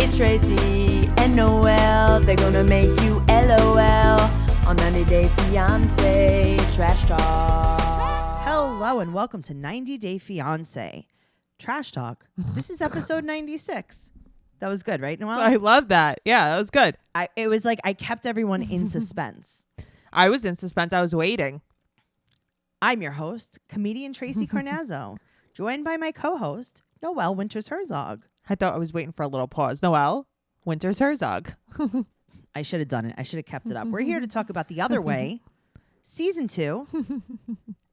It's Tracey and Noelle. They're gonna make you LOL on 90 Day Fiancé Trash Talk. Hello and welcome to 90 Day Fiancé Trash Talk. This is episode 96. That was good, right, Noelle? I love that. Yeah, that was good. It was like I kept everyone in suspense. I was in suspense. I was waiting. I'm your host, comedian Tracey Carnazzo, joined by my co-host, Noelle Winters Herzog. I thought I was waiting for a little pause. Noelle Winters Herzog. I should have done it. I should have kept it up. We're here to talk about The Other Way, Season 2,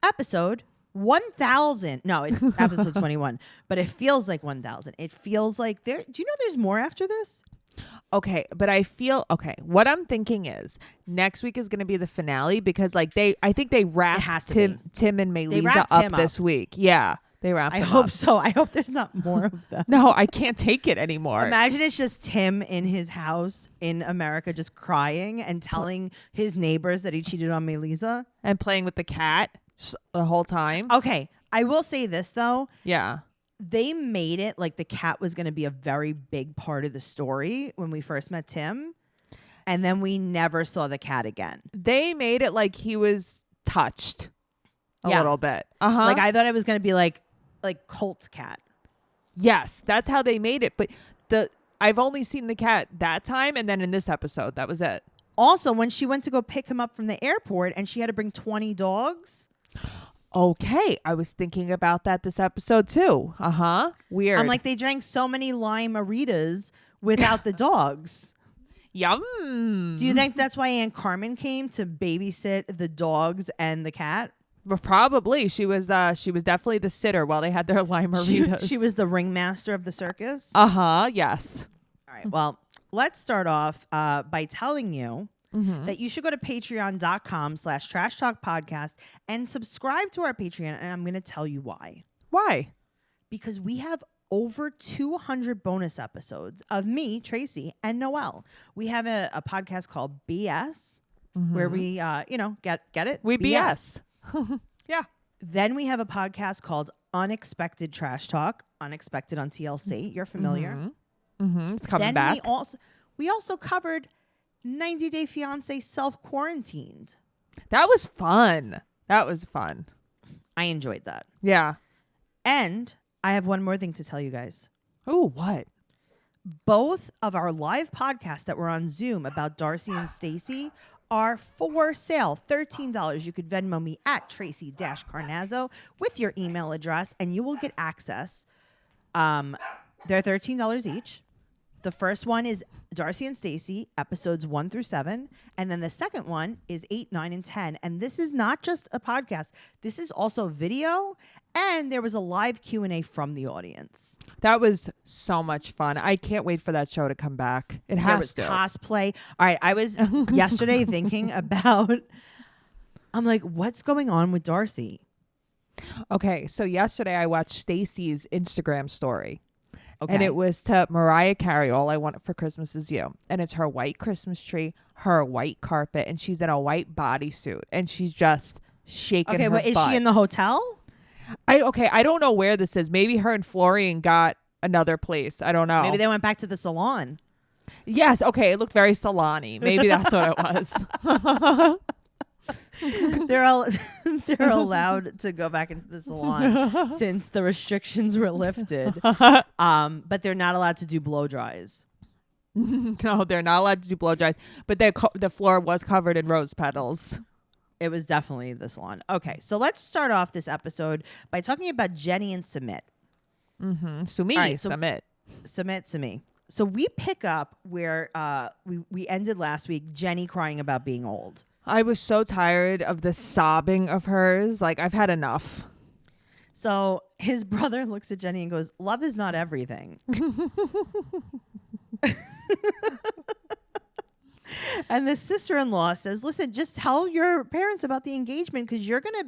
Episode 1000. No, it's Episode 21, but it feels like 1000. It feels like do you know there's more after this? Okay, but I feel what I'm thinking is next week is going to be the finale because I think they wrapped Tim and Melisa up this week. Yeah. They wrapped I them hope up. so. I hope there's not more of them. No, I can't take it anymore. Imagine it's just Tim in his house in America just crying and telling his neighbors that he cheated on Melisa. And playing with the cat the whole time. Okay. I will say this, though. Yeah. They made it like the cat was going to be a very big part of the story when we first met Tim. And then we never saw the cat again. They made it like he was touched a little bit. Uh-huh. Like I thought it was going to be like Colt's cat. Yes, that's how they made it. But I've only seen the cat that time and then in this episode. That was it. Also, when she went to go pick him up from the airport and she had to bring 20 dogs. Okay, I was thinking about that this episode too. Uh-huh. Weird. I'm like, they drank so many lime-a-ritas without the dogs. Yum. Do you think that's why Aunt Carmen came to babysit the dogs and the cat? Probably. She was definitely the sitter while they had their lime-a-ritas. She was the ringmaster of the circus? Uh-huh, yes. All right, well, let's start off by telling you that you should go to patreon.com/trash talk podcast and subscribe to our Patreon. And I'm going to tell you why. Why? Because we have over 200 bonus episodes of me, Tracey, and Noelle. We have a podcast called BS where we, get it? We BS. Yeah. Then we have a podcast called Unexpected Trash Talk, Unexpected on TLC. You're familiar. It's coming then back. We also covered 90 Day Fiancé Self-Quarantined. That was fun. I enjoyed that. Yeah. And I have one more thing to tell you guys. Oh, what? Both of our live podcasts that were on Zoom about Darcy and Stacey are for sale. $13. You could Venmo me at Tracey-Carnazzo with your email address and you will get access. They're $13 each. The first one is Darcy and Stacey, episodes 1 through 7. And then the second one is 8, 9, and 10. And this is not just a podcast. This is also video. And there was a live Q&A from the audience. That was so much fun. I can't wait for that show to come back. It has to. There was cosplay. All right. I was yesterday thinking about, I'm like, what's going on with Darcy? Okay. So yesterday I watched Stacey's Instagram story. Okay. And it was to Mariah Carey, All I Want for Christmas Is You. And it's her white Christmas tree, her white carpet, and she's in a white bodysuit. And she's just shaking her butt. Is she in the hotel? I don't know where this is. Maybe her and Florian got another place. I don't know. Maybe they went back to the salon. Yes. Okay. It looked very salon-y. Maybe that's what it was. They're allowed to go back into the salon since the restrictions were lifted. But they're not allowed to do blow dries. No, they're not allowed to do blow dries. But the floor was covered in rose petals. It was definitely the salon. Okay, so let's start off this episode by talking about Jenny and Sumit. Sumit, right, Sumit. So we pick up where we ended last week, Jenny crying about being old. I was so tired of the sobbing of hers. Like, I've had enough. So his brother looks at Jenny and goes, "Love is not everything." And the sister-in-law says, "Listen, just tell your parents about the engagement because you're going to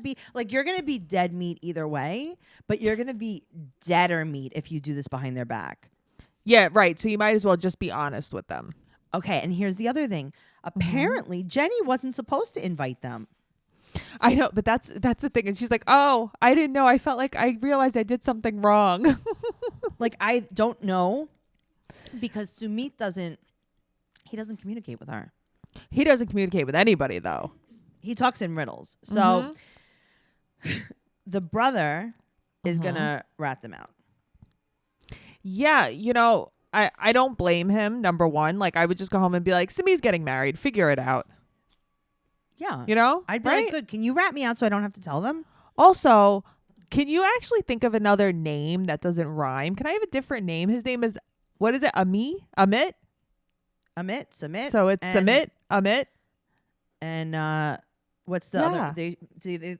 be dead meat either way, but you're going to be deader meat if you do this behind their back." Yeah, right. So you might as well just be honest with them. Okay, and here's the other thing. Apparently, Jenny wasn't supposed to invite them. I know, but that's the thing. And she's like, "Oh, I didn't know. I felt like I realized I did something wrong." Like, I don't know Because Sumit doesn't communicate with her. He doesn't communicate with anybody, though. He talks in riddles. So the brother is going to rat them out. Yeah, you know, I don't blame him, number one. Like, I would just go home and be like, Sumit's getting married. Figure it out. Yeah. You know? I'd be like, good. Can you rat me out so I don't have to tell them? Also, can you actually think of another name that doesn't rhyme? Can I have a different name? His name is, what is it? Amit? Sumit. So it's Sumit, Amit. And what's the other?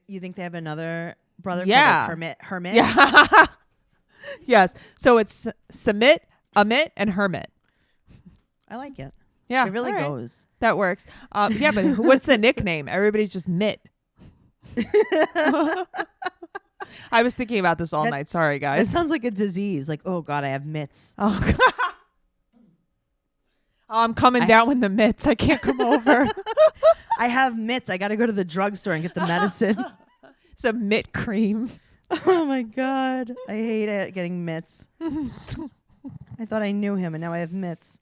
You think they have another brother called like Hermit? Yeah. Yes. So it's Sumit, Amit, and Hermit. I like it. Yeah. It really goes. That works. Yeah, but what's the nickname? Everybody's just Mitt. I was thinking about this all night. Sorry, guys. It sounds like a disease. Like, oh God, I have mitts. Oh, God. I'm coming down with the mitts. I can't come over. I have mitts. I got to go to the drugstore and get the medicine. Some mitt cream. Oh my God. I hate it getting mitts. I thought I knew him and now I have mitts.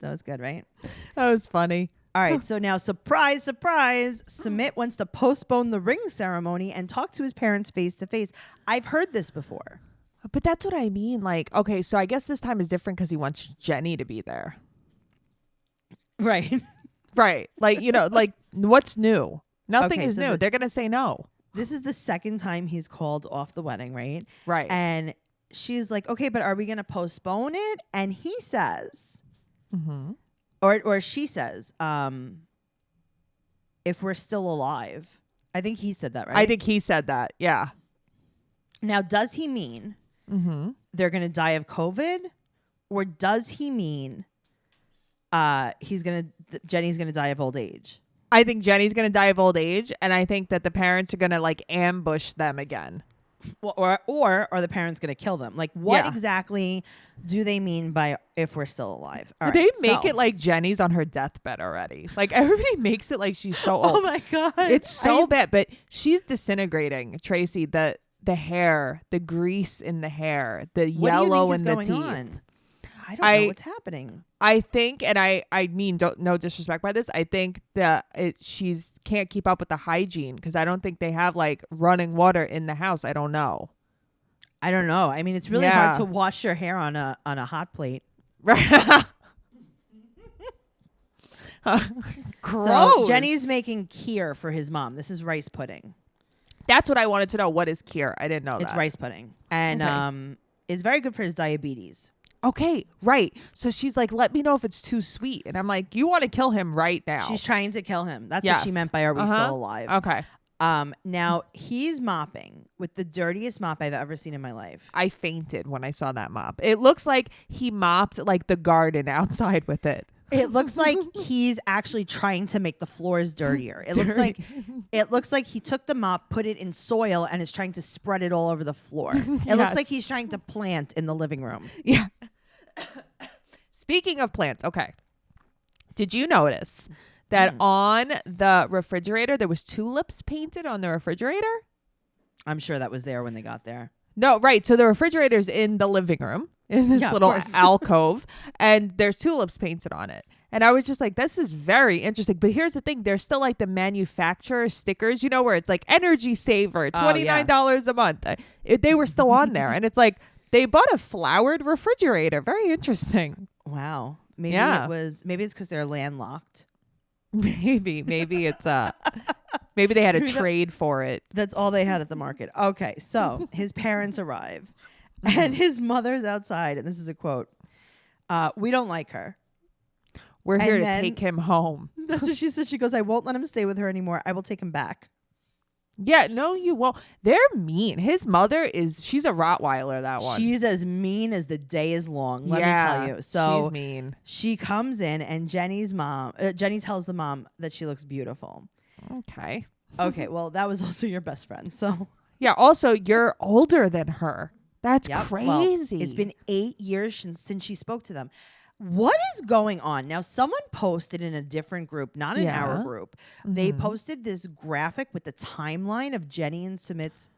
That was good, right? That was funny. All right. So now, surprise, surprise. Sumit wants to postpone the ring ceremony and talk to his parents face to face. I've heard this before. But that's what I mean. Like, okay, so I guess this time is different because he wants Jenny to be there. Right. Right. Like, you know, like, what's new? Nothing is so new. They're going to say no. This is the second time he's called off the wedding, right? Right. And she's like, okay, but are we going to postpone it? And he says, or she says, if we're still alive. I think he said that, right? I think he said that. Yeah. Now, does he mean they're going to die of COVID? Or does he mean Jenny's going to die of old age? I think Jenny's going to die of old age. And I think that the parents are going to like ambush them again. Well, or are the parents going to kill them? Like, what exactly do they mean by if we're still alive? All they make it like Jenny's on her deathbed already. Like, everybody makes it like she's so old. Oh, my God. It's so bad. But she's disintegrating, Tracey. The hair, the grease in the hair, the yellow in the teeth. On? I don't know what's happening. I think, and I mean, no disrespect by this, I think that she's can't keep up with the hygiene because I don't think they have like running water in the house. I don't know. I mean, it's really hard to wash your hair on a hot plate. Right. Gross. So Jenny's making kheer for his mom. This is rice pudding. That's what I wanted to know. What is kheer? I didn't know It's that. rice pudding. And it's very good for his diabetes. Okay, right. So she's like, let me know if it's too sweet. And I'm like, you want to kill him right now. She's trying to kill him. That's what she meant by are we still alive? Okay. Now, he's mopping with the dirtiest mop I've ever seen in my life. I fainted when I saw that mop. It looks like he mopped like the garden outside with it. It looks like he's actually trying to make the floors dirtier. It looks like he took the mop, put it in soil, and is trying to spread it all over the floor. It looks like he's trying to plant in the living room. Yeah. Speaking of plants, okay. Did you notice that on the refrigerator there was tulips painted on the refrigerator? I'm sure that was there when they got there. No, right. So the refrigerator's in the living room, in this little alcove, and there's tulips painted on it. And I was just like, this is very interesting. But here's the thing. There's still like the manufacturer stickers, you know, where it's like energy saver, $29 a month. They were still on there. And it's like, they bought a flowered refrigerator. Very interesting. Wow. Maybe it's because they're landlocked. Maybe it's maybe they had a trade for it. That's all they had at the market. Okay, so his parents arrive and his mother's outside, and this is a quote. We don't like her. We're here to take him home. That's what she said. She goes, I won't let him stay with her anymore. I will take him back. Yeah, no, you won't. They're mean. His mother she's a Rottweiler, that one. She's as mean as the day is long, let me tell you. So she's mean. She comes in and Jenny tells the mom that she looks beautiful. Okay. Okay, well, that was also your best friend, so. Yeah, also, you're older than her. That's crazy. Well, it's been 8 years since she spoke to them. What is going on? Now, someone posted in a different group, not in our group. They posted this graphic with the timeline of Jenny and Sumit's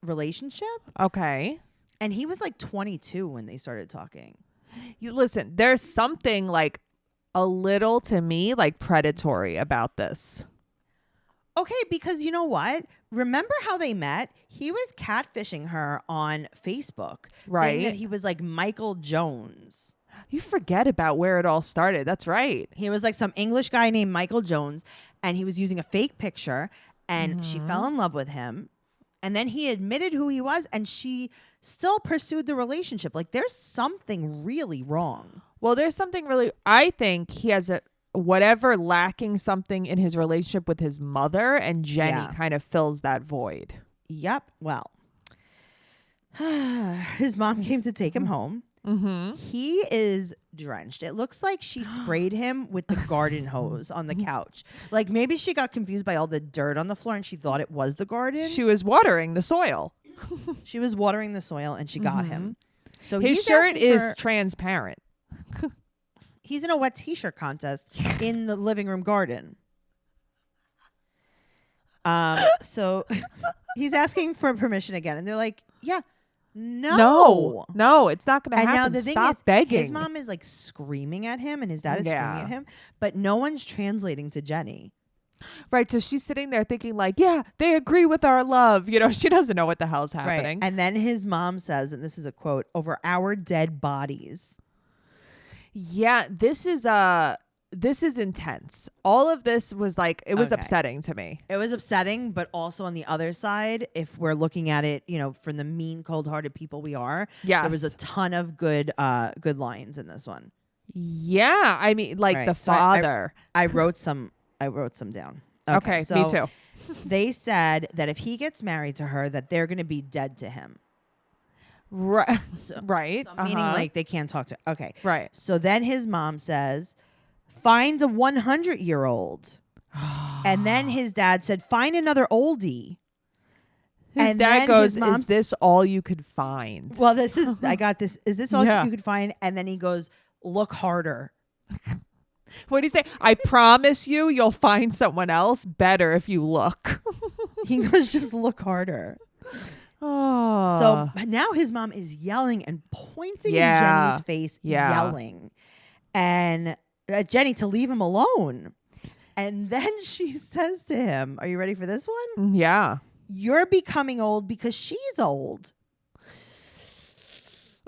relationship. Okay. And he was like 22 when they started talking. You listen, there's something like a little to me like predatory about this. Okay, because you know what? Remember how they met? He was catfishing her on Facebook. Right. Saying that he was like Michael Jones. You forget about where it all started. That's right. He was like some English guy named Michael Jones, and he was using a fake picture, and she fell in love with him. And then he admitted who he was, and she still pursued the relationship. Like, there's something really wrong. Well, there's something really, I think he has whatever lacking something in his relationship with his mother, and Jenny kind of fills that void. Yep. Well, his mom came to take him home. Mm-hmm. He is drenched. It looks like she sprayed him with the garden hose on the couch. Like maybe she got confused by all the dirt on the floor and she thought it was the garden. She was watering the soil. She was watering the soil and she got him. So his shirt is transparent. He's in a wet t-shirt contest in the living room garden. So he's asking for permission again. And they're like, yeah. No, it's not going to happen. And now the thing is, begging. his mom is like screaming at him and his dad is screaming at him, but no one's translating to Jenny. Right. So she's sitting there thinking like, yeah, they agree with our love. You know, she doesn't know what the hell's happening. Right. And then his mom says, and this is a quote, over our dead bodies. Yeah, this is intense. All of this was like, it was upsetting to me. It was upsetting, but also on the other side, if we're looking at it, you know, from the mean, cold-hearted people we are, there was a ton of good lines in this one. Yeah, I mean, like the father. I wrote some down. Okay, so me too. They said that if he gets married to her, that they're going to be dead to him. Right. So, right. So meaning like they can't talk to. Okay. Right. So then his mom says, find a 100-year-old. And then his dad said, find another oldie. His dad goes, is this all you could find? Well, I got this. Is this all you could find? And then he goes, look harder. What do you say? I promise you'll find someone else better if you look. He goes, just look harder. Oh. So now his mom is yelling and pointing in Jenny's face, yelling. And Jenny to leave him alone. And then she says to him, are you ready for this one? Yeah. You're becoming old because she's old.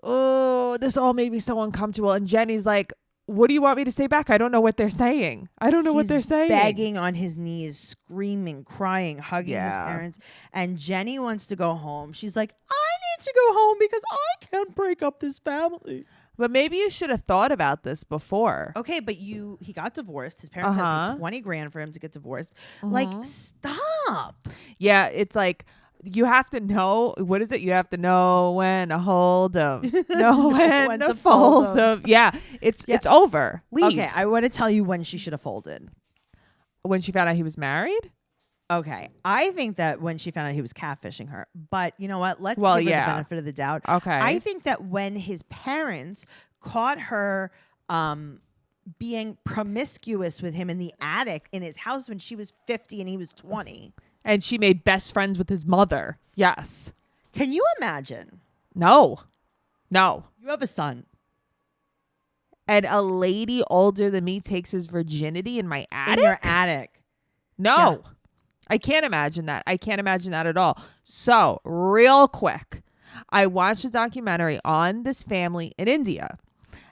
Oh, this all made me so uncomfortable. And Jenny's like, what do you want me to say back? I don't know what they're saying. I don't know what they're saying. Begging on his knees, screaming, crying, hugging his parents. And Jenny wants to go home. She's like, I need to go home because I can't break up this family. But maybe you should have thought about this before. Okay, but he got divorced. His parents had to pay 20 grand for him to get divorced. Like, stop. Yeah, it's like, you have to know, what is it? You have to know when to hold them, know when to fold them. Yeah, it's over. Leave. Okay, I want to tell you when she should have folded. When she found out he was married? Okay, I think that when she found out he was catfishing her. But you know what? Let's give her the benefit of the doubt. Okay. I think that when his parents caught her being promiscuous with him in the attic in his house when she was 50 and he was 20. And she made best friends with his mother. Yes. Can you imagine? No. You have a son. And a lady older than me takes his virginity in my attic? In your attic. No. Yeah. I can't imagine that. I can't imagine that at all. So, real quick, I watched a documentary on this family in India.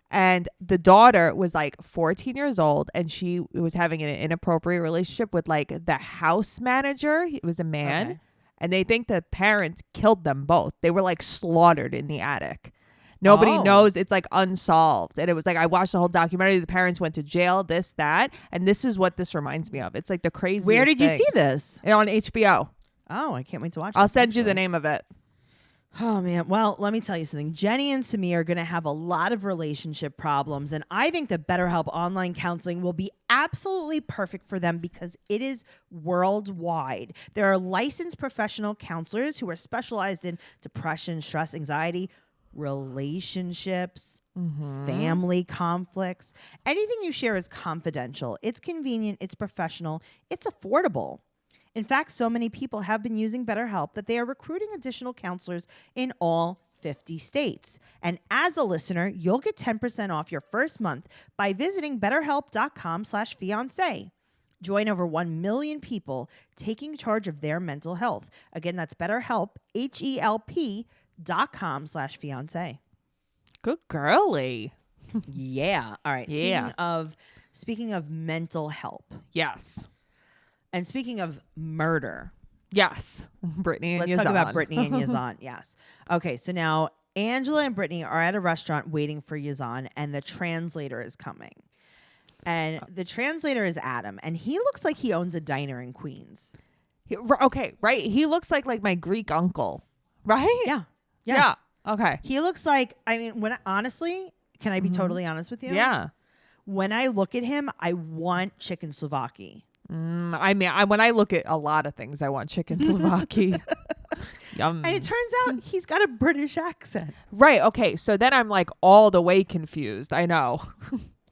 And the daughter was like 14 years old and she was having an inappropriate relationship with like the house manager. It was a man. Okay. And they think the parents killed them both. They were like slaughtered in the attic. Nobody knows. It's like unsolved. And it was like, I watched the whole documentary. The parents went to jail, this, that. And this is what this reminds me of. It's like the craziest Where did you thing. see this? On HBO. Oh, I can't wait to watch it. I'll send you the name of it. Oh, man. Well, let me tell you something. Jenny and Sumit are going to have a lot of relationship problems. And I think that BetterHelp Online Counseling will be absolutely perfect for them because it is worldwide. There are licensed professional counselors who are specialized in depression, stress, anxiety, relationships, family conflicts. Anything you share is confidential. It's convenient. It's professional. It's affordable. In fact, so many people have been using BetterHelp that they are recruiting additional counselors in all 50 states. And as a listener, you'll get 10% off your first month by visiting betterhelp.com/fiancé. Join over 1 million people taking charge of their mental health. Again, that's BetterHelp, HELP.com/fiancé. Good girly. Yeah. All right. Yeah. Speaking of mental help Yes. and speaking of murder. Yes. Brittany and Let's Yazan. talk about Brittany and Yazan. Yes. Okay. So now Angela and Brittany are at a restaurant waiting for Yazan, and the translator is coming. And the translator is Adam, and he looks like he owns a diner in Queens. Okay, right. He looks like my Greek uncle, right? Yeah. Yeah. Yes. Okay. He looks like, I mean, honestly, can I be totally honest with you? Yeah. When I look at him, I want chicken Slovaki. I mean, when I look at a lot of things, I want chicken Slovaki. Yum. And it turns out he's got a British accent. Right. Okay. So then I'm like all the way confused. I know.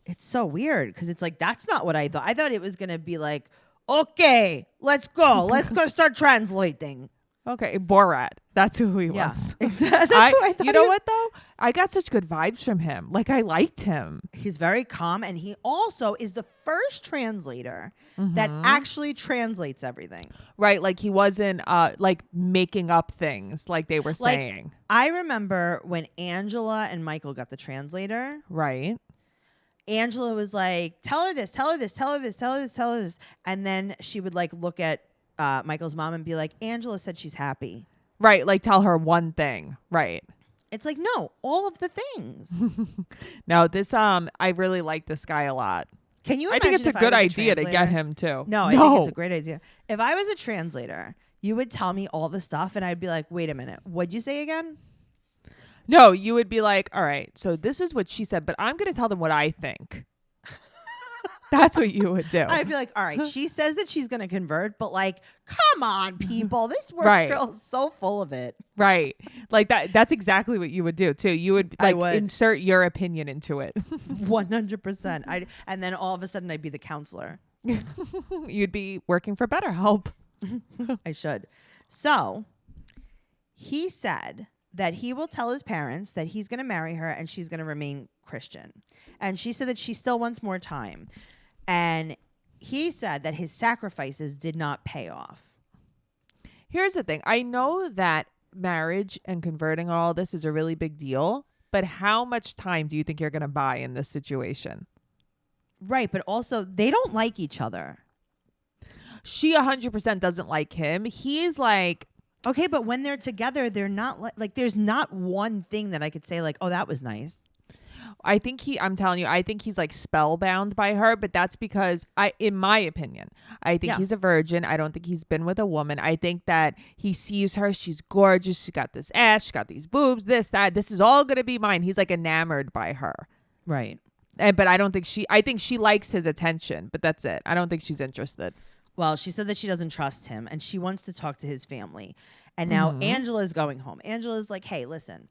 It's so weird because it's like, that's not what I thought. I thought it was going to be like, okay, let's go. Let's go start translating. Okay. Borat. That's who he was. Exactly. That's what I thought. You know what though? I got such good vibes from him. Like I liked him. He's very calm, and he also is the first translator that actually translates everything. Right. Like he wasn't like making up things like they were saying. I remember when Angela and Michael got the translator. Right. Angela was like, tell her this, tell her this, tell her this, tell her this, tell her this. And then she would like look at Michael's mom and be like, Angela said she's happy. Right. Like tell her one thing. Right. It's like, no, all of the things. No, this I really like this guy a lot. Can you I imagine think it's a if I good was idea to translator? get him too. No, I think it's a great idea. If I was a translator, you would tell me all the stuff and I'd be like, wait a minute, what'd you say again? No, you would be like, all right, so this is what she said, but I'm going to tell them what I think. That's what you would do. I'd be like, all right, she says that she's going to convert, but like, come on, people. This work Right. girl is so full of it. Right. Like that's exactly what you would do too. You would insert your opinion into it. 100%. And then all of a sudden I'd be the counselor. You'd be working for BetterHelp. I should. So he said that he will tell his parents that he's going to marry her and she's going to remain Christian. And she said that she still wants more time. And he said that his sacrifices did not pay off. Here's the thing. I know that marriage and converting all this is a really big deal, but how much time do you think you're going to buy in this situation? Right. But also, they don't like each other. She 100% doesn't like him. He's like... Okay, but when they're together, they're not like there's not one thing that I could say like, oh, that was nice. I think I'm telling you, I think he's like spellbound by her, but that's because in my opinion, I think he's a virgin. I don't think he's been with a woman. I think that he sees her. She's gorgeous. She's got this ass. She's got these boobs, this, that. This is all going to be mine. He's like enamored by her. Right. But I don't think I think she likes his attention, but that's it. I don't think she's interested. Well, she said that she doesn't trust him and she wants to talk to his family. And now Angela's going home. Angela's like, hey, listen,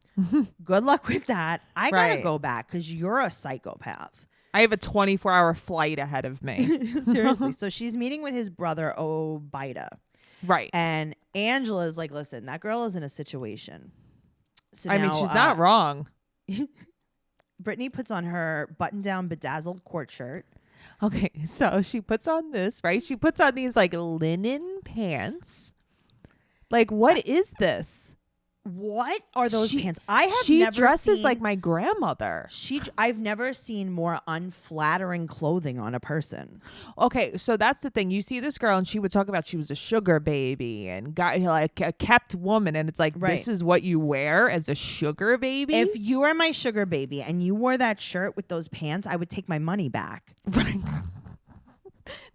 good luck with that. I got to go back because you're a psychopath. I have a 24-hour flight ahead of me. Seriously. So she's meeting with his brother, Obida. Right. And Angela's like, listen, that girl is in a situation. So I mean, she's not wrong. Brittany puts on her button-down bedazzled court shirt. Okay, so she puts on this, right? She puts on these like linen pants. Like, what is this? What are those pants? I have she never dresses seen, like my grandmother. I've never seen more unflattering clothing on a person. Okay, so that's the thing. You see this girl, and she would talk about she was a sugar baby and got like a kept woman, and it's like this is what you wear as a sugar baby. If you were my sugar baby and you wore that shirt with those pants, I would take my money back. Right.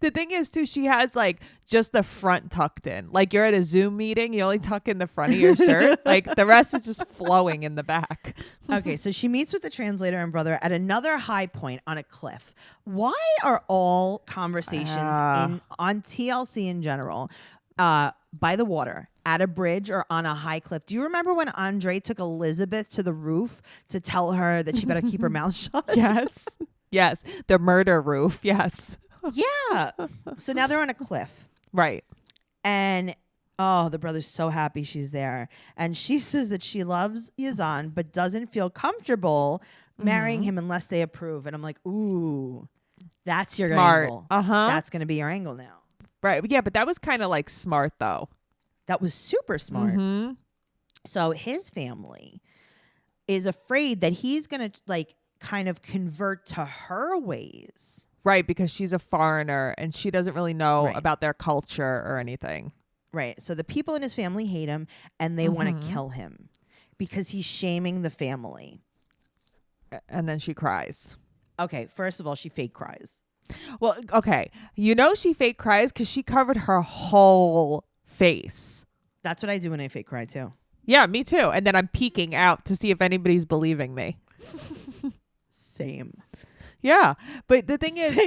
The thing is, too, she has like just the front tucked in. Like you're at a Zoom meeting, you only tuck in the front of your shirt. Like the rest is just flowing in the back. Okay, so she meets with the translator and brother at another high point on a cliff. Why are all conversations on TLC in general by the water, at a bridge, or on a high cliff? Do you remember when Andre took Elizabeth to the roof to tell her that she better keep her mouth shut? Yes. Yes. The murder roof. Yes. Yeah. So now they're on a cliff. Right. And Oh, the brother's so happy she's there. And she says that she loves Yazan, but doesn't feel comfortable marrying him unless they approve. And I'm like, ooh, that's your Smart. angle. Uh-huh. That's going to be your angle now. Right. Yeah, but that was kind of like smart though. That was super smart. Mm-hmm. So his family is afraid that he's going to like kind of convert to her ways. Right, because she's a foreigner and she doesn't really know Right. about their culture or anything. Right. So the people in his family hate him and they want to kill him because he's shaming the family. And then she cries. Okay. First of all, she fake cries. Well, okay. You know she fake cries because she covered her whole face. That's what I do when I fake cry too. Yeah, me too. And then I'm peeking out to see if anybody's believing me. Same. Yeah. But the thing is,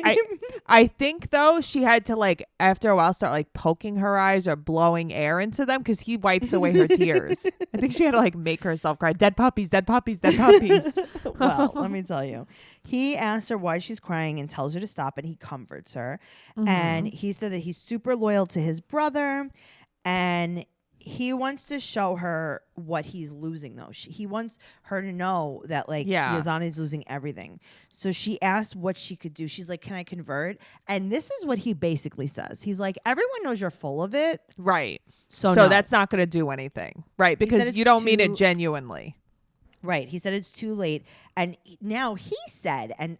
I think though she had to like after a while start like poking her eyes or blowing air into them because he wipes away her tears. I think she had to like make herself cry. Dead puppies, dead puppies, dead puppies. Well, let me tell you. He asks her why she's crying and tells her to stop, and he comforts her. And he said that he's super loyal to his brother and he wants to show her what he's losing, though. He wants her to know that, like, Yazan is losing everything. So she asked what she could do. She's like, can I convert? And this is what he basically says. He's like, everyone knows you're full of it. Right. So no. That's not going to do anything. Right. Because you don't mean it genuinely. Right. He said it's too late. And now he said, and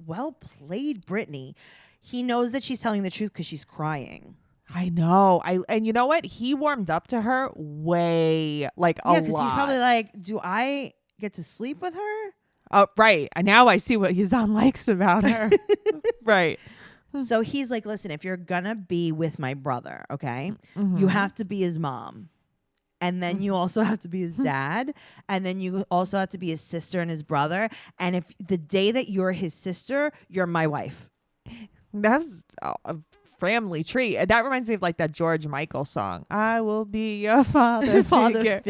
well played, Brittany, he knows that she's telling the truth because she's crying. I know. And you know what? He warmed up to her way, like a lot. Yeah, because he's probably like, do I get to sleep with her? Oh, right. And now I see what Yazan likes about her. Right. So he's like, listen, if you're going to be with my brother, okay, you have to be his mom. And then you also have to be his dad. And then you also have to be his sister and his brother. And if the day that you're his sister, you're my wife. That's a family tree. That reminds me of like that George Michael song. I will be your father figure.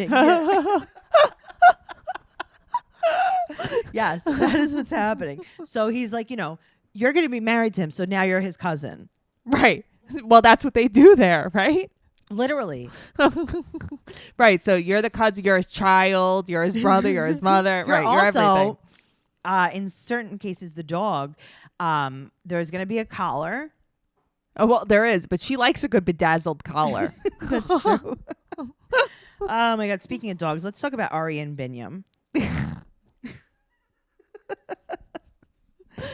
Yes, that is what's happening. So he's like, you're going to be married to him. So now you're his cousin. Right. Well, that's what they do there, right? Literally. Right. So you're the cousin, you're his child, you're his brother, you're his mother. You're right. Also, you're everything. In certain cases, the dog, there's going to be a collar. Oh, well, there is, but she likes a good bedazzled collar. That's true. Oh my God. Speaking of dogs, let's talk about Ari and Binyam.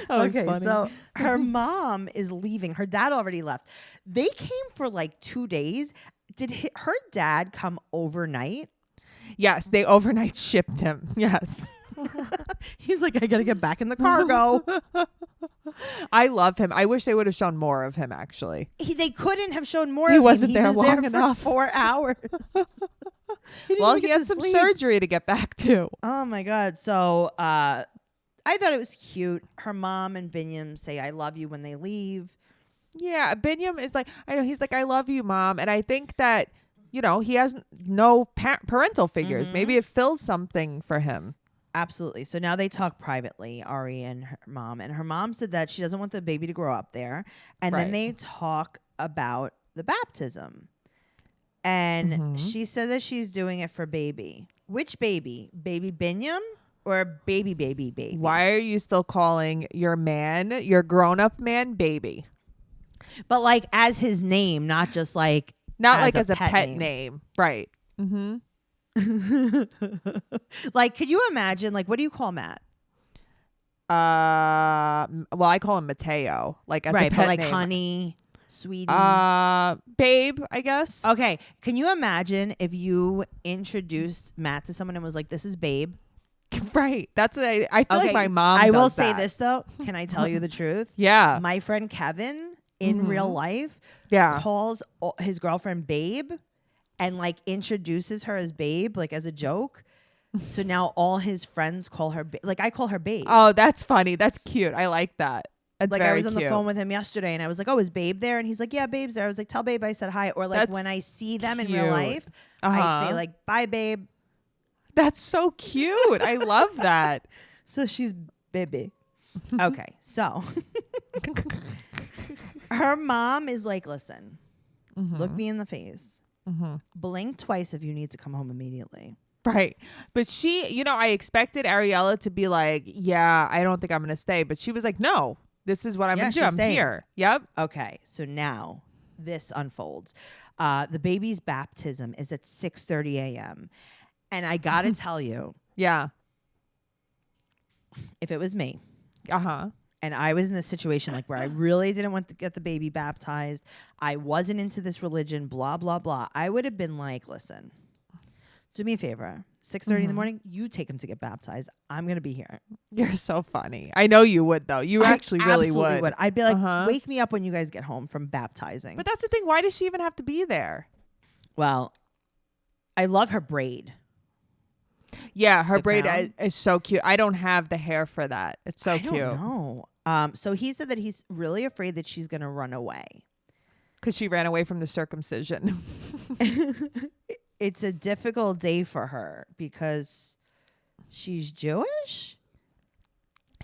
Okay, so her mom is leaving. Her dad already left. They came for like 2 days. Did her dad come overnight? Yes, they overnight shipped him. Yes. He's like, I got to get back in the cargo. I love him. I wish they would have shown more of him, actually. They couldn't have shown more he of him. Wasn't he there was long there enough. For 4 hours. He had some surgery to get back to. Oh, my God. So I thought it was cute. Her mom and Binyam say, I love you when they leave. Yeah, Binyam is like, I know, he's like, I love you, Mom. And I think that, he has no parental figures. Maybe it fills something for him. Absolutely. So now they talk privately, Ari and her mom. And her mom said that she doesn't want the baby to grow up there. And then they talk about the baptism. And she said that she's doing it for baby. Which baby? Baby Binyam or baby? Why are you still calling your grown-up man, baby? But like as his name, not just like... Not like as a pet name. Right. Mm-hmm. Like, could you imagine, like, what do you call Matt? Well, I call him Mateo, like as a pet but like name. honey, sweetie, babe, I guess. Okay, can you imagine if you introduced Matt to someone and was like, "This is babe"? Right. That's what I feel like my mom. I will does say that. this though. Can I tell you the truth? Yeah. My friend Kevin in real life, calls his girlfriend babe. And like introduces her as babe, like as a joke. So now all his friends call her like I call her babe. Oh, that's funny. That's cute. I like that. That's like very I was on cute. the phone with him yesterday and I was like, "Oh, is babe there?" And he's like, "Yeah, babe's there." I was like, "Tell babe I said hi." Or like That's when I see them in cute. real life, I say like, "Bye, babe." That's so cute. I love that. So she's baby. Okay, so her mom is like, "Listen, look me in the face. Blink twice if you need to come home immediately. Right. But she, I expected Ariella to be like, yeah, I don't think I'm going to stay. But she was like, no, this is what I'm going to do. I'm here. Yep. Okay. So now this unfolds. The baby's baptism is at 6:30 a.m. And I got to tell you. Yeah. If it was me. Uh-huh. And I was in this situation like where I really didn't want to get the baby baptized. I wasn't into this religion, blah, blah, blah. I would have been like, listen. Do me a favor. 6:30 in the morning, you take him to get baptized. I'm going to be here. You're so funny. I know you would, though. You actually really would. I'd be like, wake me up when you guys get home from baptizing. But that's the thing. Why does she even have to be there? Well, I love her braid. Yeah, her braid is so cute. I don't have the hair for that. It's so cute. I don't know. So he said that he's really afraid that she's going to run away. Because she ran away from the circumcision. It's a difficult day for her because she's Jewish.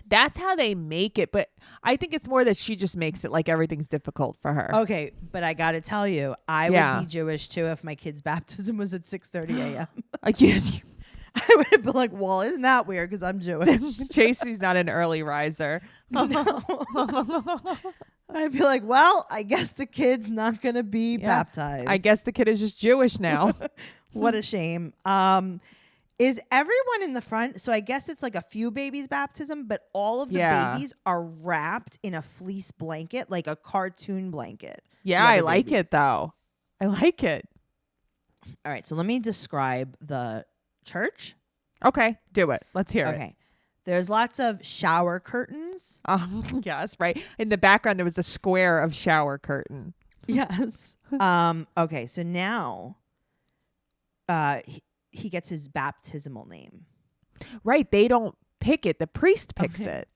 That's how they make it. But I think it's more that she just makes it like everything's difficult for her. Okay. But I got to tell you, I would be Jewish too if my kid's baptism was at 6:30 a.m. Yes. I would have been like, well, isn't that weird? Because I'm Jewish. Tracy's not an early riser. No. I'd be like, well, I guess the kid's not going to be baptized. I guess the kid is just Jewish now. What a shame. Is everyone in the front? So I guess it's like a few babies' baptism, but all of the babies are wrapped in a fleece blanket, like a cartoon blanket. Yeah, I like it, though. I like it. All right, so let me describe the church. Okay, do it. Let's hear it. Okay. There's lots of shower curtains. Yes, right. In the background, there was a square of shower curtain. Yes. Okay, so now he gets his baptismal name. Right. They don't pick it. The priest picks it.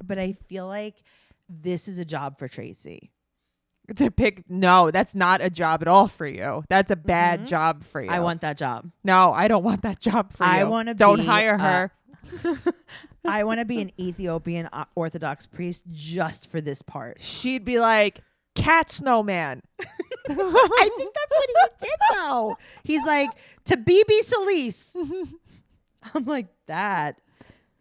But I feel like this is a job for Tracey. To pick. No, that's not a job at all for you. That's a bad job for you. I want that job. No, I don't want that job for you. I want to Don't hire her. I want to be an Ethiopian Orthodox priest just for this part. She'd be like, cat snowman. I think that's what he did, though. He's like, to Bibi Solis. I'm like, that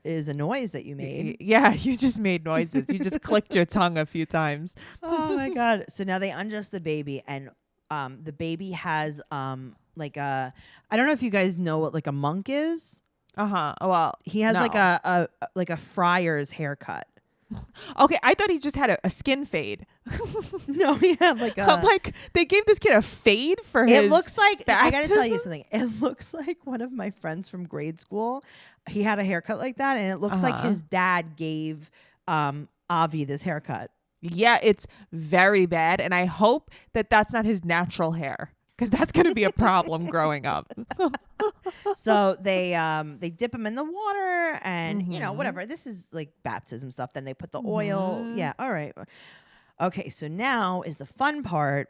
is a noise that you made. Yeah, you just made noises. You just clicked your tongue a few times. Oh, my God. So now they undress the baby, and the baby has like a, I don't know if you guys know what like a monk is. Well, he has like a friar's haircut. Okay, I thought he just had a skin fade. No, he had like a. I'm like, they gave this kid a fade for his. It looks like baptism? I gotta tell you something. It looks like one of my friends from grade school. He had a haircut like that, and it looks like his dad gave Avi this haircut. Yeah, it's very bad, and I hope that that's not his natural hair. Because that's going to be a problem growing up. So they dip him in the water and, you know, whatever. This is like baptism stuff. Then they put the oil. Yeah. All right. Okay. So now is the fun part.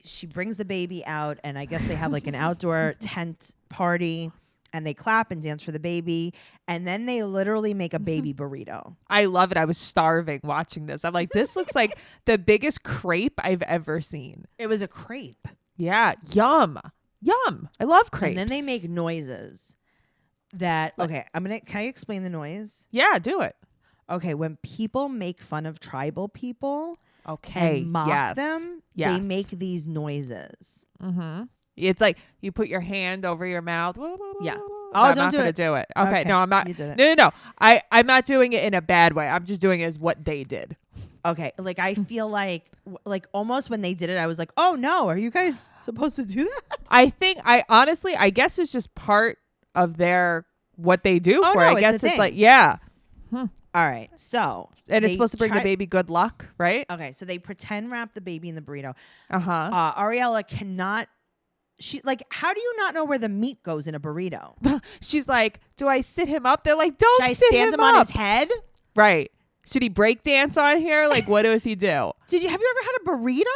She brings the baby out, and I guess they have like an outdoor tent party, and they clap and dance for the baby. And then they literally make a baby burrito. I love it. I was starving watching this. I'm like, this looks like the biggest crepe I've ever seen. It was a crepe. Yeah. Yum. Yum. I love crepes. And then they make noises that, okay, can I explain the noise? Yeah, do it. Okay. When people make fun of tribal people and mock them, they make these noises. It's like you put your hand over your mouth. Yeah. Oh, I'm not going to do it. Okay. No, I'm not. You did it. No. I'm not doing it in a bad way. I'm just doing it as what they did. Okay, like I feel like almost when they did it, I was like, "Oh no, are you guys supposed to do that?" I guess it's just part of what they do for it. I guess it's like, yeah. All right, so and it's supposed to bring the baby good luck, right? Okay, so they pretend wrap the baby in the burrito. Ariella cannot. How do you not know where the meat goes in a burrito? She's like, "Do I sit him up?" They're like, "Don't sit him up." On his head? Right. Should he break dance on here? Like, what does he do? Have you ever had a burrito?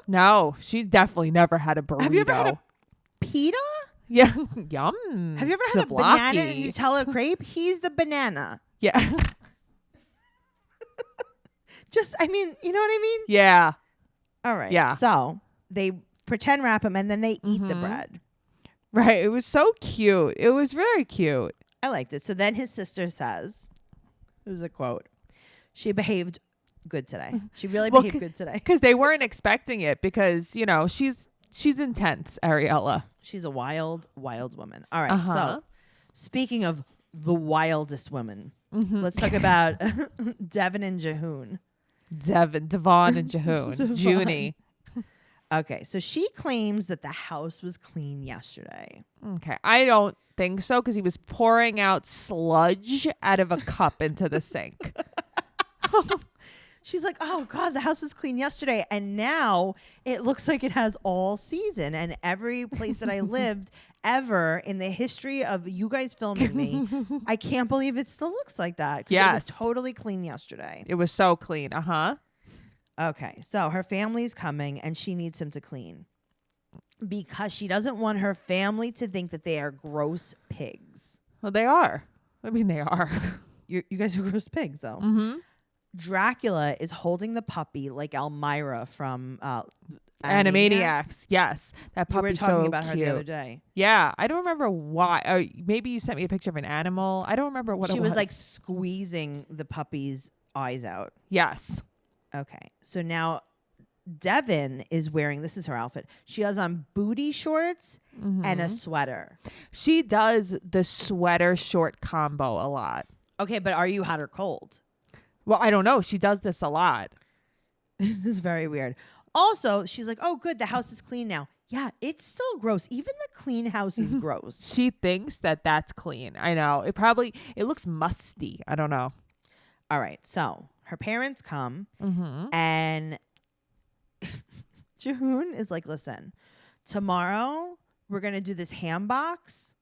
No, she's definitely never had a burrito. Have you ever had a pita? Yeah. Yum. Have you ever had a banana and Nutella crepe? He's the banana. Yeah. You know what I mean? Yeah. All right. Yeah. So they pretend wrap them, and then they eat the bread. Right. It was so cute. It was very cute. I liked it. So then his sister says, this is a quote, she behaved good today. She really behaved good today. Because they weren't expecting it because, you know, she's intense, Ariella. She's a wild, wild woman. All right. So speaking of the wildest women, let's talk about Deavon and Jehoon. Deavon and Jehoon. Junie. Okay. So she claims that the house was clean yesterday. Okay. I don't think so because he was pouring out sludge out of a cup into the sink. She's like, oh, God, the house was clean yesterday. And now it looks like it has all season. And every place that I lived ever in the history of you guys filming me, I can't believe it still looks like that. Yes. It was totally clean yesterday. It was so clean. Okay. So her family's coming and she needs him to clean because she doesn't want her family to think that they are gross pigs. Well, they are. I mean, they are. You guys are gross pigs, though. Dracula is holding the puppy like Elmira from Animaniacs. Yes, that puppy's we were talking so about cute. her the other day. Yeah, I don't remember why. Maybe you sent me a picture of an animal. I don't remember what she it was. was like squeezing the puppy's eyes out. Yes. Okay, so now Deavon is wearing, this is her outfit. She has on booty shorts and a sweater. She does the sweater short combo a lot. Okay, but are you hot or cold? Well, I don't know. She does this a lot. This is very weird. Also, she's like, oh, good, the house is clean now. Yeah, it's still gross. Even the clean house is gross. She thinks that that's clean. I know. It looks musty. I don't know. All right, so her parents come and Jehoon is like, listen, tomorrow we're going to do this ham box.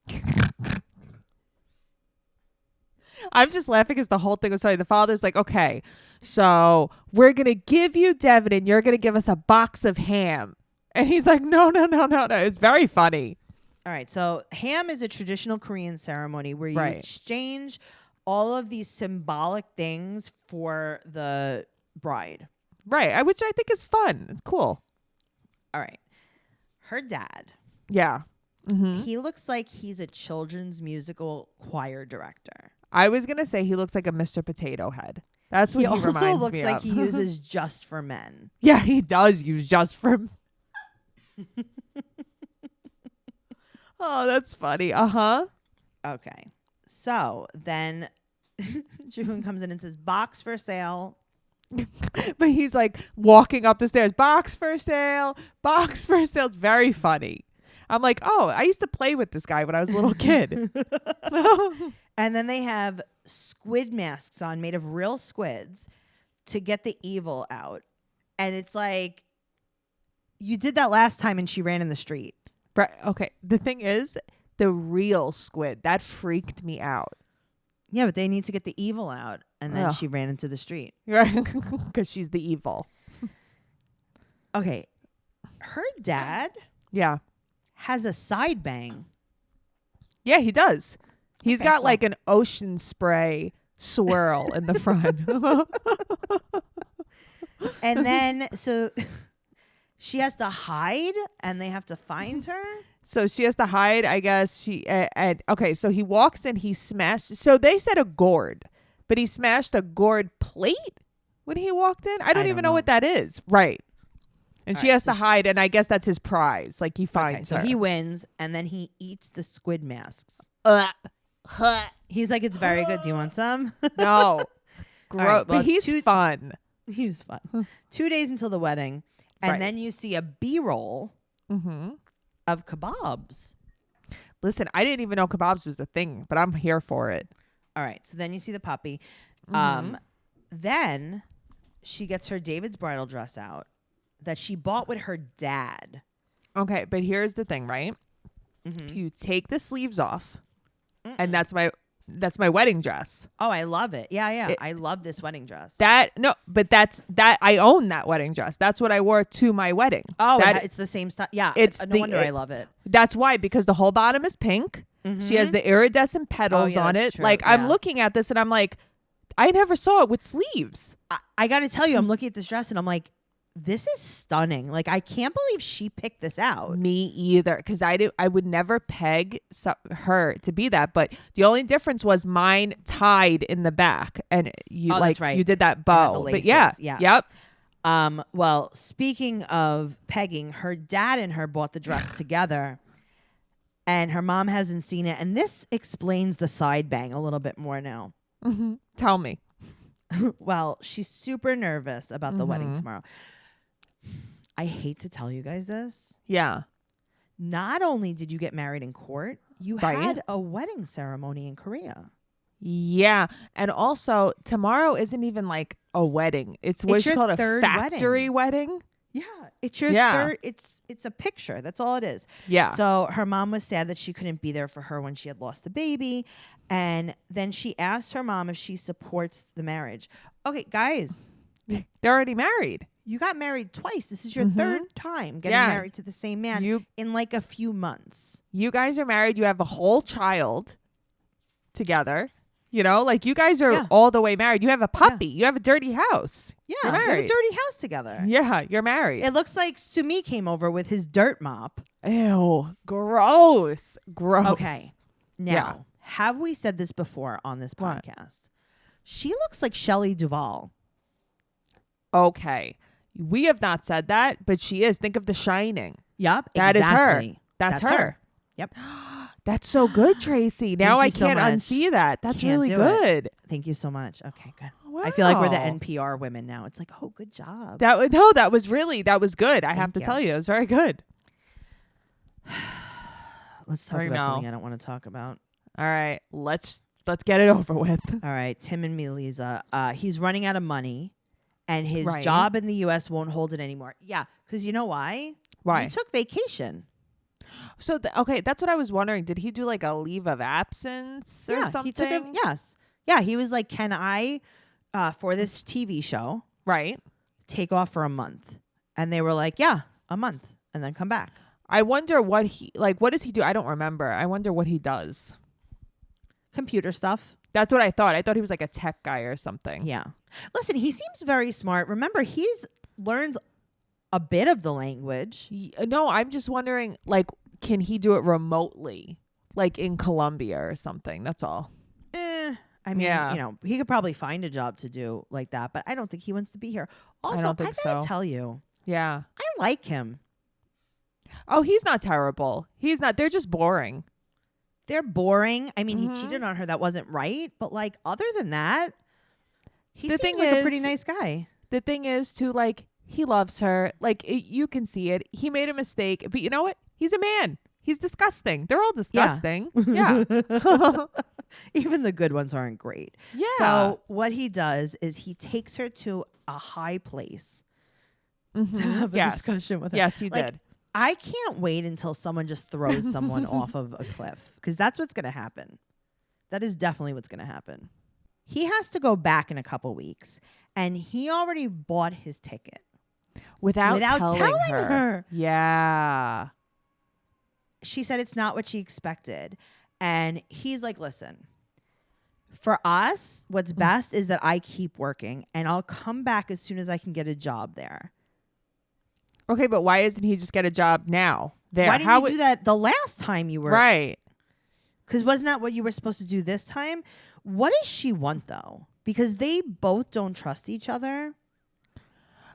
I'm just laughing because the whole thing was funny. The father's like, okay, so we're going to give you Deavon and you're going to give us a box of ham. And he's like, no. It's very funny. All right. So ham is a traditional Korean ceremony where you exchange all of these symbolic things for the bride. Right. Which I think is fun. It's cool. All right. Her dad. Yeah. He looks like he's a children's musical choir director. I was going to say he looks like a Mr. Potato Head. That's what he reminds me of. He also looks like he uses Just for Men. Yeah, he does use Just for Oh, that's funny. Okay. So then Jehoon comes in and says, box for sale. But he's like walking up the stairs. Box for sale. Box for sale. It's very funny. I'm like, oh, I used to play with this guy when I was a little kid. And then they have squid masks on made of real squids to get the evil out. And it's like, you did that last time and she ran in the street. Right. Okay. The thing is, the real squid, that freaked me out. Yeah, but they need to get the evil out. And then she ran into the street. Right. Because she's the evil. Okay. Her dad has a side bang. Yeah, he does. He's got like an ocean spray swirl in the front. And then, so she has to hide and they have to find her. So she has to hide, I guess. Okay, so he walks in, he smashed. So they said a gourd, but he smashed a gourd plate when he walked in. I don't even know what that is. Right. And she has to hide, and I guess that's his prize. Like, he finds her. So he wins, and then he eats the squid masks. He's like, it's very good. Do you want some? No. Gross. Right, well, but he's fun. He's fun. 2 days until the wedding, and then you see a B-roll of kebabs. Listen, I didn't even know kebabs was a thing, but I'm here for it. All right. So then you see the puppy. Then she gets her David's bridal dress out that she bought with her dad. Okay, but here's the thing, right? You take the sleeves off, and that's my wedding dress. Oh, I love it. Yeah. I love this wedding dress. I own that wedding dress. That's what I wore to my wedding. Oh, it's the same stuff. Yeah, no wonder I love it. That's why, because the whole bottom is pink. She has the iridescent petals on it. True. Like, I'm looking at this and I'm like, I never saw it with sleeves. I got to tell you, I'm looking at this dress and I'm like, this is stunning. Like, I can't believe she picked this out. Me either, because I would never peg her to be that. But the only difference was mine tied in the back, and you that's right. you did that bow. The But yeah, yes. yep. Well, speaking of pegging, her dad and her bought the dress together, and her mom hasn't seen it. And this explains the side bang a little bit more now. Mm-hmm. Tell me. Well, she's super nervous about the wedding tomorrow. I hate to tell you guys this. Yeah. Not only did you get married in court, you Right. had a wedding ceremony in Korea. Yeah. And also, tomorrow isn't even like a wedding. It's what It's you your call a third factory wedding. Yeah, it's your Yeah. third. It's a picture. That's all it is. Yeah. So her mom was sad that she couldn't be there for her when she had lost the baby, and then she asked her mom if she supports the marriage. Okay, guys, They're already married. you got married twice. This is your third time getting Yeah. married to the same man in like a few months. You guys are married. You have a whole child together. You know, like you guys are all the way married. You have a puppy. You have a dirty house. Yeah, You're you have a married. dirty house together. Yeah, you're married. It looks like Sumit came over with his dirt mop. Ew, gross. Okay, now have we said this before on this What? podcast? She looks like Shelley Duvall. Okay. We have not said that, but she is. Think of The Shining. Yep, That is her. exactly. That's her. Yep. That's so good, Tracy. Now I you so can't much. unsee that. That's Can't really do good. Thank you so much. Okay, good. Wow. I feel like we're the NPR women now. It's like, oh, good job. That was good. I have to you. tell you, it was very good. Let's talk I about know. something I don't want to talk about. All right, let's get it over with. All right, Tim and Melisa. He's running out of money, and his Right. job in the U.S. won't hold it anymore. Yeah, because you know why? Why? You took vacation. So okay, that's what I was wondering. Did he do like a leave of absence or something? He took a yes. Yeah, he was like, can I, for this TV show, Right. take off for a month? And they were like, yeah, a month, and then come back. I wonder what does he do? I don't remember. I wonder what he does. Computer stuff. That's what I thought. I thought he was like a tech guy or something. Yeah. Listen, he seems very smart. Remember, he's learned a bit of the language. No, I'm just wondering, like, can he do it remotely, like in Colombia or something? That's all. I mean, Yeah. you know, he could probably find a job to do like that, but I don't think he wants to be here. Also, I don't think gotta so. tell you, Yeah. I like him. Oh, he's not terrible. He's not. They're just boring. They're boring. I mean, he cheated on her. That wasn't right. But like, other than that, he The seems thing like a pretty is- nice guy. The thing is, too, like, he loves her. Like, you can see it. He made a mistake. But you know what? He's a man. He's disgusting. They're all disgusting. Yeah. Even the good ones aren't great. Yeah. So what he does is he takes her to a high place to have a Yes. discussion with her. Yes, he Like, did. I can't wait until someone just throws someone off of a cliff, because that's what's going to happen. That is definitely what's going to happen. He has to go back in a couple weeks, and he already bought his ticket. Without telling her. Yeah. She said it's not what she expected. And he's like, listen, for us, what's best is that I keep working, and I'll come back as soon as I can get a job there. Okay, but why doesn't he just get a job now? There. Why didn't you do that the last time you were? Right. Because wasn't that what you were supposed to do this time? What does she want, though? Because they both don't trust each other.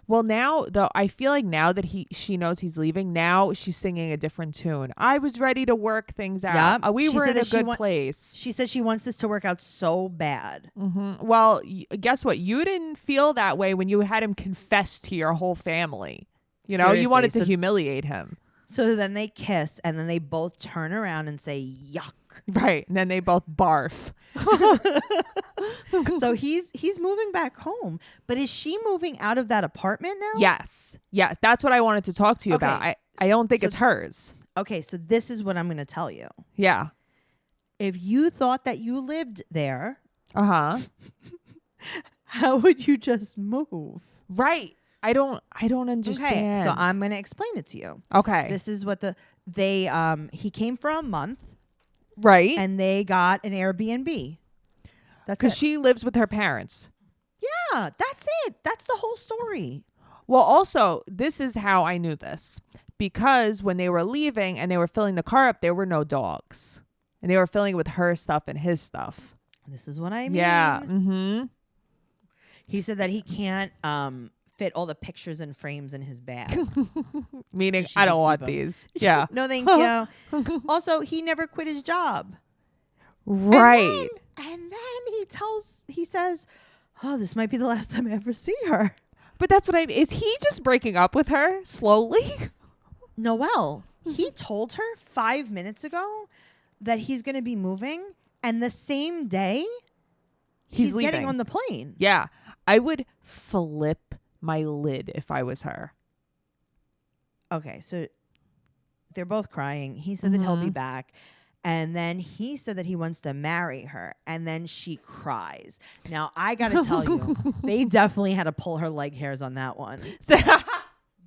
Well, now though, I feel like now that she knows he's leaving, now she's singing a different tune. I was ready to work things out. Yep. We She were said in a that she good place. She says she wants this to work out so bad. Well, guess what? You didn't feel that way when you had him confess to your whole family. You know, Seriously, you wanted to so- humiliate him. So then they kiss, and then they both turn around and say, yuck. Right. And then they both barf. So he's moving back home. But is she moving out of that apartment now? Yes. Yes. That's what I wanted to talk to you about. Okay. I don't think So- it's hers. Okay, so this is what I'm going to tell you. Yeah. If you thought that you lived there, Uh-huh. how would you just move? Right. I don't understand. Okay, so I'm going to explain it to you. Okay. This is what he came for a month, right. and they got an Airbnb. That's Because it. she lives with her parents. Yeah, that's it. That's the whole story. Well, also, this is how I knew this. Because when they were leaving and they were filling the car up, there were no dogs. And they were filling it with her stuff and his stuff. This is what I mean. Yeah. Mm-hmm. He said that he can't fit all the pictures and frames in his bag. Meaning, So she I can don't want keep 'em. these. Yeah. No, thank you. Also, he never quit his job. Right. And then he says, oh, this might be the last time I ever see her. But that's what is he just breaking up with her slowly? Noelle, he told her 5 minutes ago that he's going to be moving. And the same day, he's leaving. getting on the plane. Yeah. I would flip my lid if I was her. Okay, so they're both crying. He said that he'll be back. And then he said that he wants to marry her. And then she cries. Now, I got to tell you, they definitely had to pull her leg hairs on that one.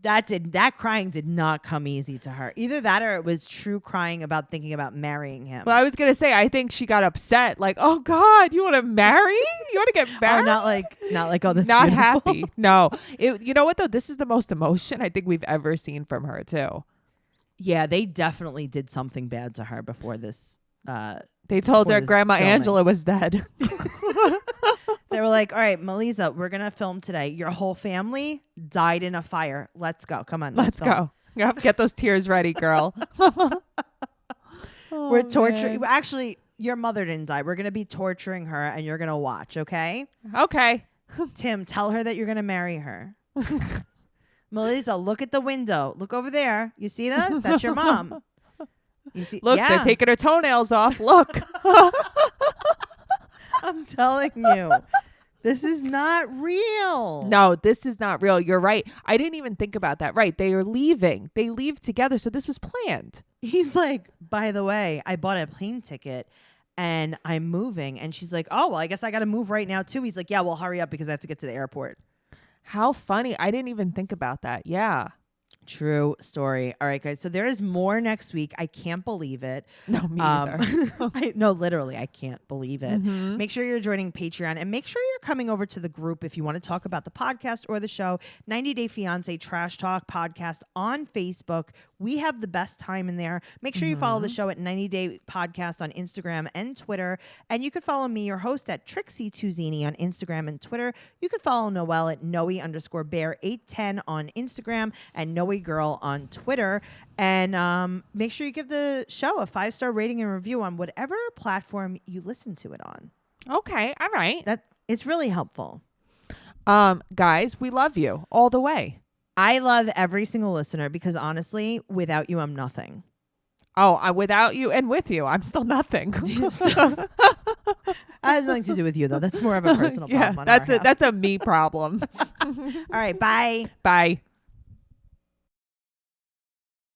That crying did not come easy to her. Either that or it was true crying about thinking about marrying him. Well, I was going to say, I think she got upset. Like, oh, God, you want to marry? You want to get married? Not like, oh, that's not beautiful. happy. No. You know what, though? This is the most emotion I think we've ever seen from her, too. Yeah, they definitely did something bad to her before this. They told her Grandma filming. Angela was dead. They were like, all right, Melissa, we're going to film today. Your whole family died in a fire. Let's go. Come on. Let's go. You have to get those tears ready, girl. We're torturing. Actually, your mother didn't die. We're going to be torturing her and you're going to watch, okay? Okay. Tim, tell her that you're going to marry her. Melissa, look at the window. Look over there. You see that? That's your mom. You see? Look, yeah. they're taking her toenails off. Look. I'm telling you. This is not real. No, this is not real. You're right. I didn't even think about that. Right. They are leaving. They leave together. So this was planned. He's like, by the way, I bought a plane ticket and I'm moving. And she's like, oh, well, I guess I got to move right now, too. He's like, yeah, well, hurry up because I have to get to the airport. How funny. I didn't even think about that. Yeah. True story. All right, guys. So there is more next week. I can't believe it. No, me either. No, literally, I can't believe it. Mm-hmm. Make sure you're joining Patreon and make sure you're coming over to the group if you want to talk about the podcast or the show, 90 Day Fiancé Trash Talk Podcast on Facebook. We have the best time in there. Make sure you follow the show at 90 Day Podcast on Instagram and Twitter. And you could follow me, your host, at Tracey Tuzini on Instagram and Twitter. You could follow Noelle at Noe_bear810 on Instagram and Noe Girl on Twitter. And make sure you give the show a 5-star rating and review on whatever platform you listen to it on. Okay. All right. It's really helpful. Guys, we love you all the way. I love every single listener because honestly, without you, I'm nothing. Oh, without you and with you, I'm still nothing. That has nothing to do with you, though. That's more of a personal problem. That's a me problem. All right. Bye. Bye.